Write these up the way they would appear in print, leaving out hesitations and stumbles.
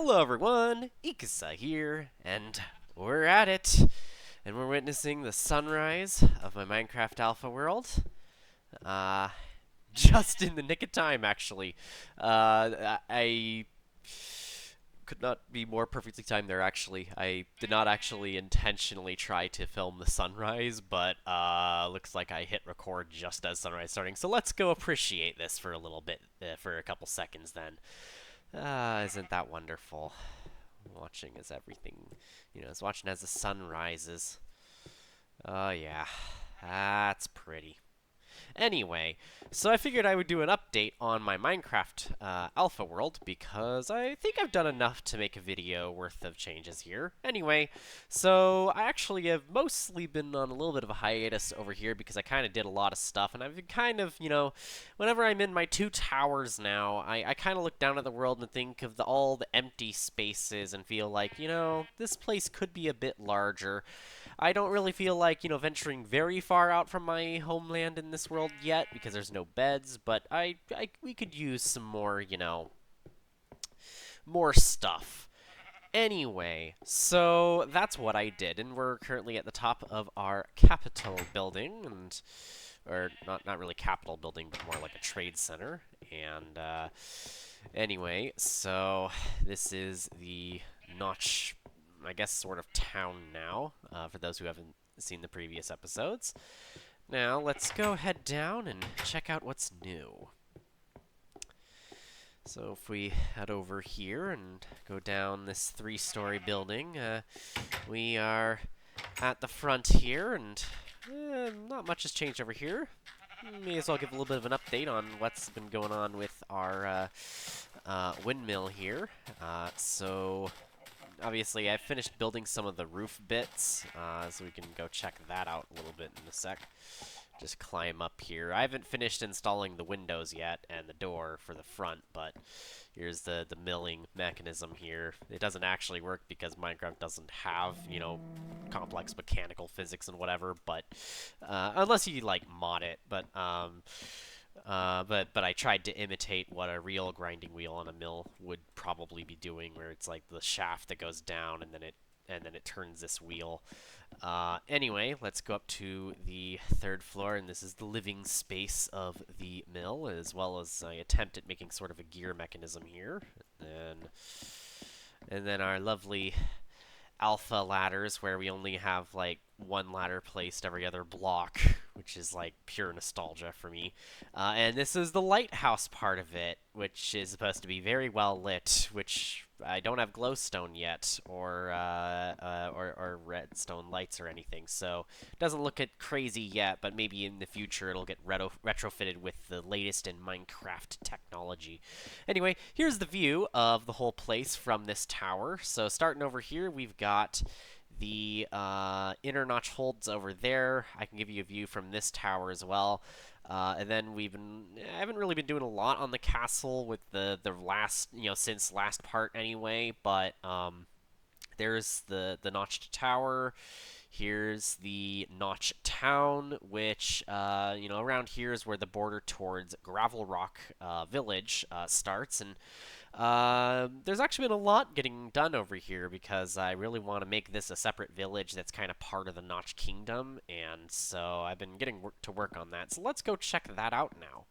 Hello everyone, Ikasa here, and we're at it. And we're witnessing the sunrise of my Minecraft alpha world. Uh, just in the nick of time, actually. I could not be more perfectly timed there, actually. I did not actually intentionally try to film the sunrise, but looks like I hit record just as sunrise starting. So let's go appreciate this for a little bit, for a couple seconds then. Isn't that wonderful? Watching as everything, as watching as the sun rises. Oh, yeah. That's pretty. Anyway, so I figured I would do an update on my Minecraft alpha world because I think I've done enough to make a video worth of changes here. Anyway, so I actually have mostly been on a little bit of a hiatus over here because I kind of did a lot of stuff, and I've been kind of, whenever I'm in my two towers now, I kind of look down at the world and think of all the empty spaces and feel like, this place could be a bit larger. I don't really feel like, venturing very far out from my homeland in this world yet because there's no beds, but we could use some more, more stuff. Anyway, so that's what I did, and we're currently at the top of our Capitol building, or not really Capitol building, but more like a trade center. And anyway, so this is the Notch, I guess, sort of town now, for those who haven't seen the previous episodes. Now, let's go head down and check out what's new. So if we head over here and go down this 3-story building, we are at the front here, and not much has changed over here. May as well give a little bit of an update on what's been going on with our windmill here. So obviously, I finished building some of the roof bits, so we can go check that out a little bit in a sec. Just climb up here. I haven't finished installing the windows yet and the door for the front, but here's the milling mechanism here. It doesn't actually work because Minecraft doesn't have, complex mechanical physics and whatever, but unless you, mod it, but I tried to imitate what a real grinding wheel on a mill would probably be doing, where it's like the shaft that goes down and then it turns this wheel. Anyway, let's go up to the 3rd floor, and this is the living space of the mill, as well as I attempt at making sort of a gear mechanism here. And then our lovely alpha ladders, where we only have like one ladder placed every other block, which is like pure nostalgia for me. And this is the lighthouse part of it, which is supposed to be very well lit, which I don't have glowstone yet, or redstone lights or anything, so it doesn't look crazy yet, but maybe in the future it'll get retrofitted with the latest in Minecraft technology. Anyway, here's the view of the whole place from this tower. So starting over here, we've got the inner notch holds over there. I can give you a view from this tower as well. And then I haven't really been doing a lot on the castle with the last, since last part anyway, but there's the notched tower. Here's the Notch Town, which, around here is where the border towards Gravelrock Village starts, and there's actually been a lot getting done over here because I really want to make this a separate village that's kind of part of the Notch Kingdom, and so I've been getting to work on that. So let's go check that out now.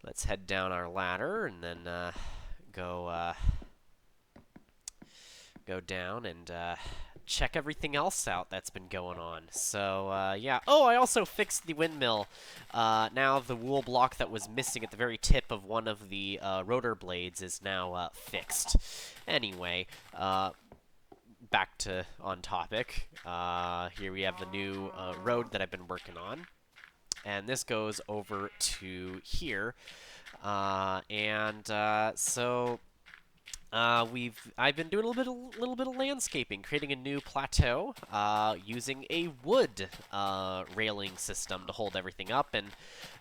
Let's head down our ladder and then go down and check everything else out that's been going on. So, yeah. Oh, I also fixed the windmill. Now the wool block that was missing at the very tip of one of the rotor blades is now fixed. Anyway, back to on topic. Here we have the new road that I've been working on. And this goes over to here. So I've been doing a little bit of landscaping, creating a new plateau, using a wood railing system to hold everything up. And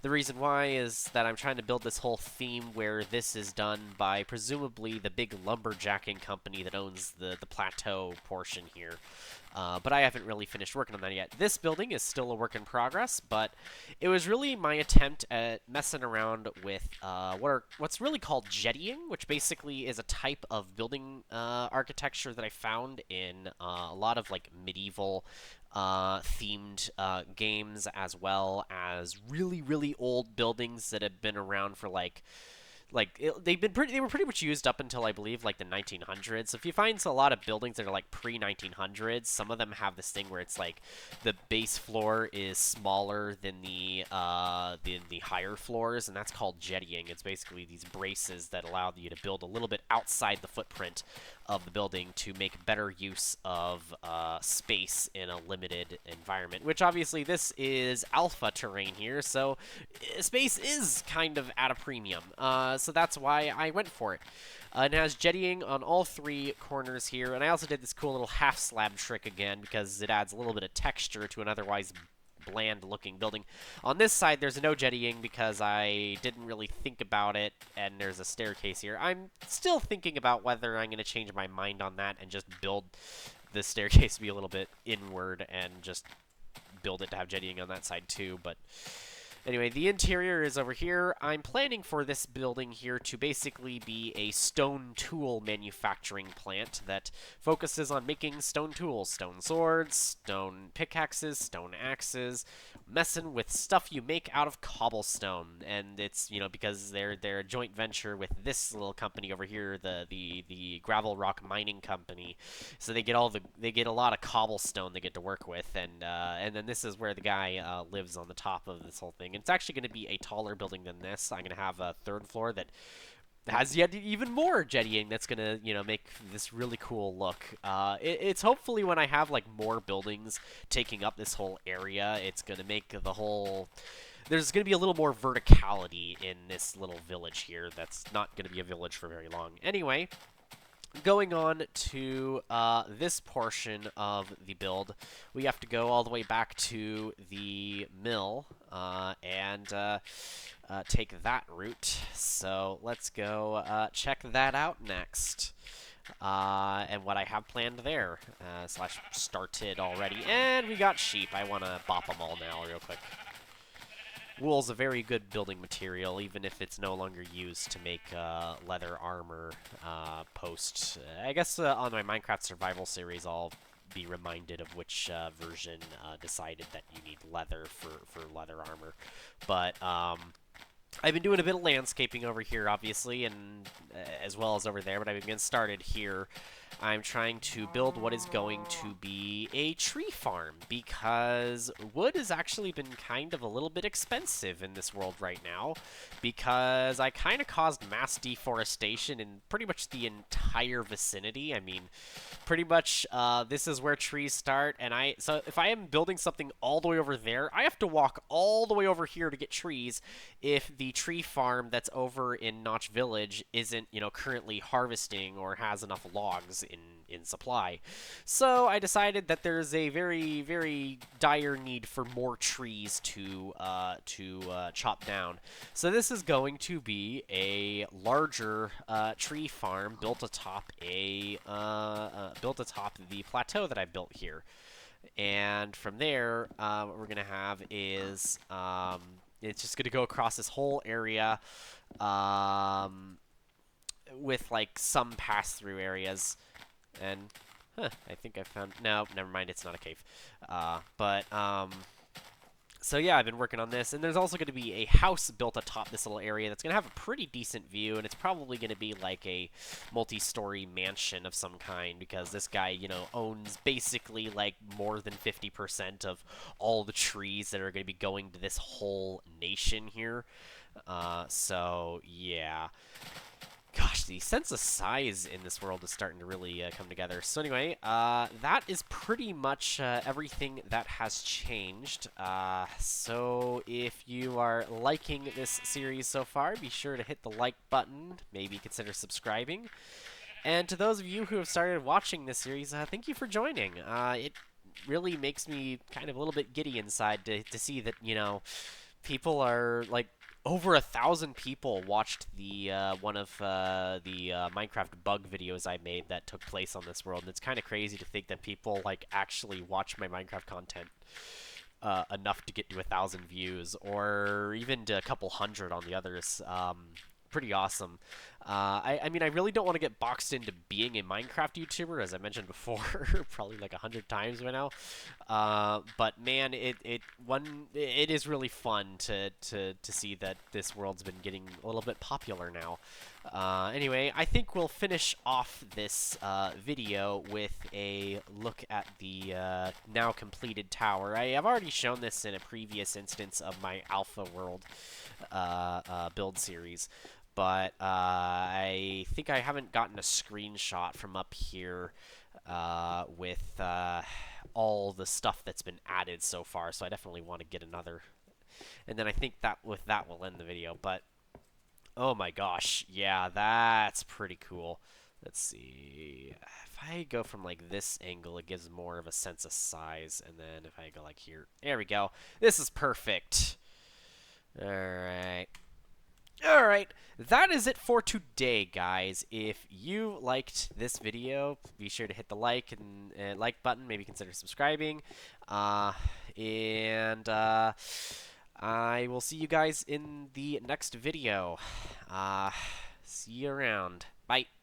the reason why is that I'm trying to build this whole theme where this is done by presumably the big lumberjacking company that owns the plateau portion here. but I haven't really finished working on that yet. This building is still a work in progress, but it was really my attempt at messing around with what's really called jettying, which basically is a type of building architecture that I found in a lot of like medieval themed games, as well as really old buildings that have been around for they were pretty much used up until I believe like the 1900s. So if you find a lot of buildings that are like pre-1900s, some of them have this thing where it's like the base floor is smaller than the higher floors, and that's called jettying. It's basically these braces that allow you to build a little bit outside the footprint of the building to make better use of space in a limited environment, which obviously this is alpha terrain here, so space is kind of at a premium. So that's why I went for it. It has jettying on all three corners here, and I also did this cool little half slab trick again because it adds a little bit of texture to an otherwise bland-looking building. On this side, there's no jettying because I didn't really think about it, and there's a staircase here. I'm still thinking about whether I'm going to change my mind on that and just build the staircase to be a little bit inward and just build it to have jettying on that side too, but anyway, the interior is over here. I'm planning for this building here to basically be a stone tool manufacturing plant that focuses on making stone tools, stone swords, stone pickaxes, stone axes, messing with stuff you make out of cobblestone. And it's, you know, because they're a joint venture with this little company over here, the Gravelrock mining company. So they get a lot of cobblestone they get to work with, and then this is where the guy lives on the top of this whole thing. It's actually going to be a taller building than this. I'm going to have a third floor that has yet even more jettying that's going to, you know, make this really cool look. It's hopefully when I have, like, more buildings taking up this whole area, it's going to make the whole... There's going to be a little more verticality in this little village here that's not going to be a village for very long. Anyway, going on to this portion of the build, we have to go all the way back to the mill and take that route. So let's go check that out next. And what I have planned there, slash started already. And we got sheep. I want to bop them all now real quick. Wool's a very good building material, even if it's no longer used to make leather armor post. I guess on my Minecraft Survival series, I'll be reminded of which version decided that you need leather for leather armor. But I've been doing a bit of landscaping over here, obviously, and as well as over there, but I've been started here. I'm trying to build what is going to be a tree farm, because wood has actually been kind of a little bit expensive in this world right now, because I kind of caused mass deforestation in pretty much the entire vicinity. I mean, pretty much this is where trees start, and so if I am building something all the way over there, I have to walk all the way over here to get trees if the tree farm that's over in Notch Village isn't, you know, currently harvesting or has enough logs in supply. So I decided that there's a very dire need for more trees to chop down. So this is going to be a larger tree farm built atop the plateau that I built here. And from there, what we're gonna have is it's just gonna go across this whole area with like some pass-through areas. And, I think I found... No, never mind, it's not a cave. So yeah, I've been working on this, and there's also going to be a house built atop this little area that's going to have a pretty decent view, and it's probably going to be like a multi-story mansion of some kind, because this guy, you know, owns basically like more than 50% of all the trees that are going to be going to this whole nation here. So yeah. Gosh, the sense of size in this world is starting to really come together. So anyway, that is pretty much everything that has changed. So if you are liking this series so far, be sure to hit the like button, maybe consider subscribing. And to those of you who have started watching this series, thank you for joining. It really makes me kind of a little bit giddy inside to see that, you know, people are, like, over 1,000 people watched the one of the Minecraft bug videos I made that took place on this world, and it's kind of crazy to think that people like actually watch my Minecraft content enough to get to 1,000 views, or even to a couple hundred on the others. Pretty awesome. I mean, I really don't want to get boxed into being a Minecraft YouTuber, as I mentioned before, probably like 100 times by now. But man, it is really fun to see that this world's been getting a little bit popular now. Anyway, I think we'll finish off this video with a look at the now completed tower. I have already shown this in a previous instance of my Alpha World build series, but I think I haven't gotten a screenshot from up here with all the stuff that's been added so far, so I definitely want to get another. And then I think that with that we'll end the video, but oh my gosh, yeah, that's pretty cool. Let's see. If I go from like this angle, it gives more of a sense of size, and then if I go like here, there we go. This is perfect. All right. Alright, that is it for today, guys. If you liked this video, be sure to hit the like and like button. Maybe consider subscribing. And I will see you guys in the next video. See you around. Bye.